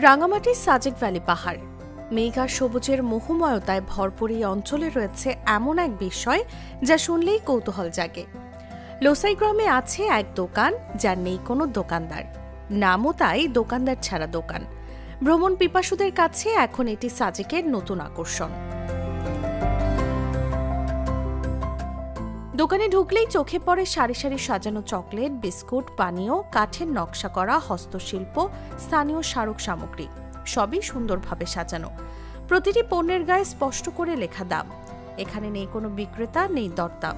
রাঙামাটির সাজেক ভ্যালি পাহাড় মেঘ আর সবুজের মোহময়তায় ভরপুর এই অঞ্চলে রয়েছে এমন এক বিষয় যা শুনলেই কৌতূহল জাগে। লোসাই গ্রামে আছে এক দোকান যার নেই কোনো দোকানদার, নামও তাই দোকানদার ছাড়া দোকান। ভ্রমণ পিপাসুদের কাছে এখন এটি সাজেকের নতুন আকর্ষণ। দোকানে ঢুকলেই চোখে পড়ে সারি সারি সাজানো চকলেট, বিস্কুট, পানীয়, কাঠের নকশা করা হস্তশিল্প, স্থানীয় স্মারক সামগ্রী, সবই সুন্দরভাবে সাজানো। প্রতিটি পণ্যের গায়ে স্পষ্ট করে লেখা দাম। এখানে নেই কোনো বিক্রেতা, নেই দরদাম,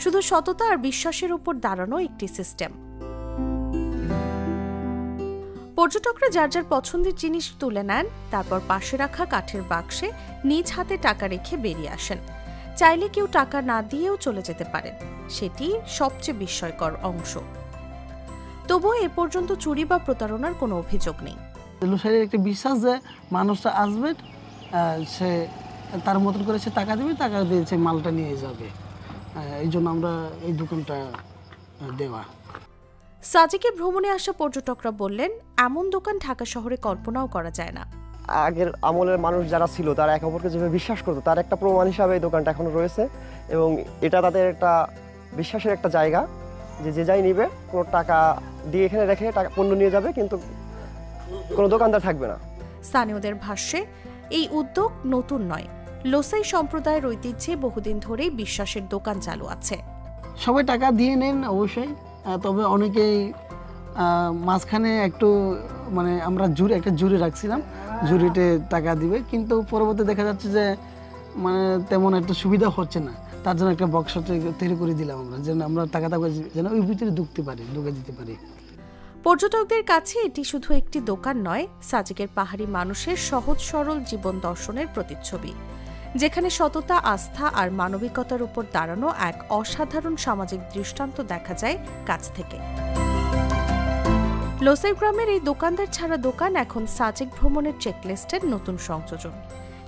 শুধু সততা আর বিশ্বাসের উপর দাঁড়ানো একটি সিস্টেম। পর্যটকরা যার যার পছন্দের জিনিস তুলে নেন, তারপর পাশে রাখা কাঠের বাক্সে নিজ হাতে টাকা রেখে বেরিয়ে আসেন। চাইলে কেউ টাকা না দিয়েও চলে যেতে পারেন, সেটি সবচেয়ে বিস্ময়কর অংশ। তবুও এ পর্যন্ত চুরি বা প্রতারণার কোনো অভিযোগ নেই। লোসাইয়ের একটা বিশ্বাস যে মানুষটা আসবে, সে তার মতন করে সে টাকা দেবে, টাকা দিয়ে সে মালটা নিয়ে যাবে। এই জন্য আমরা এই দোকানটা দেওয়া। সাজেকে ভ্রমণে আসা পর্যটকরা বললেন, এমন দোকান ঢাকা শহরে কল্পনাও করা যায় না। আগের আমলের মানুষ যারা ছিল তারা একে অপরকে যেভাবে বিশ্বাস করতো, তার একটা প্রমাণ হিসাবে এই দোকানটা এখনো রয়েছে এবং এটা তাদের একটা বিশ্বাসের একটা জায়গা যে যে যাই নিবে কোনো টাকা দিয়ে এখানে রেখে টাকা পণ্য নিয়ে যাবে, কিন্তু কোনো দোকানদার থাকবে না। স্থানীয়দের ভাষ্যে এই উদ্যোগ নতুন নয়, লোসাই সম্প্রদায়ের ঐতিহ্যে বহুদিন ধরেই বিশ্বাসের দোকান চালু আছে। সবাই টাকা দিয়ে নেন অবশ্যই, তবে অনেকেই মাঝখানে একটু আমরা একটা জুরি রাখছিলাম, জুরিতে টাকা দিবে, কিন্তু পরবর্তী দেখা যাচ্ছে যে তেমন একটা সুবিধা হচ্ছে না। তার জন্য একটা বক্স তৈরি করে দিলাম আমরা, যেন আমরা টাকাটা যেন ওই ভিতরে ঢুকে দিতে পারি। পর্যটকদের কাছে এটি শুধু একটি দোকান নয়, সাজেকের পাহাড়ি মানুষের সহজ সরল জীবন দর্শনের প্রতিচ্ছবি, যেখানে সততা, আস্থা আর মানবিকতার উপর দাঁড়ানো এক অসাধারণ সামাজিক দৃষ্টান্ত দেখা যায় কাছ থেকে। লোসাই গ্রামের এই দোকানদার ছাড়া দোকান এখন সাজেক ভ্রমণের চেকলিস্টের নতুন সংযোজন,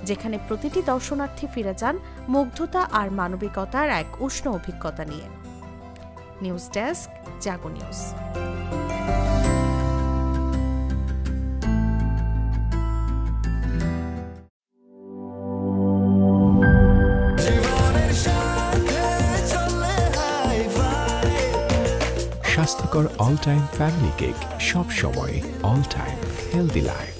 যেখানে প্রতিটি দর্শনার্থী ফিরে যান মুগ্ধতা আর মানবিকতার এক উষ্ণ অভিজ্ঞতা নিয়ে। নিউজ ডেস্ক, জাগো নিউজ। স্বাস্থ্যকর অল টাইম ফ্যামিলি কেক, সব সময় অল টাইম হেলদি লাইফ।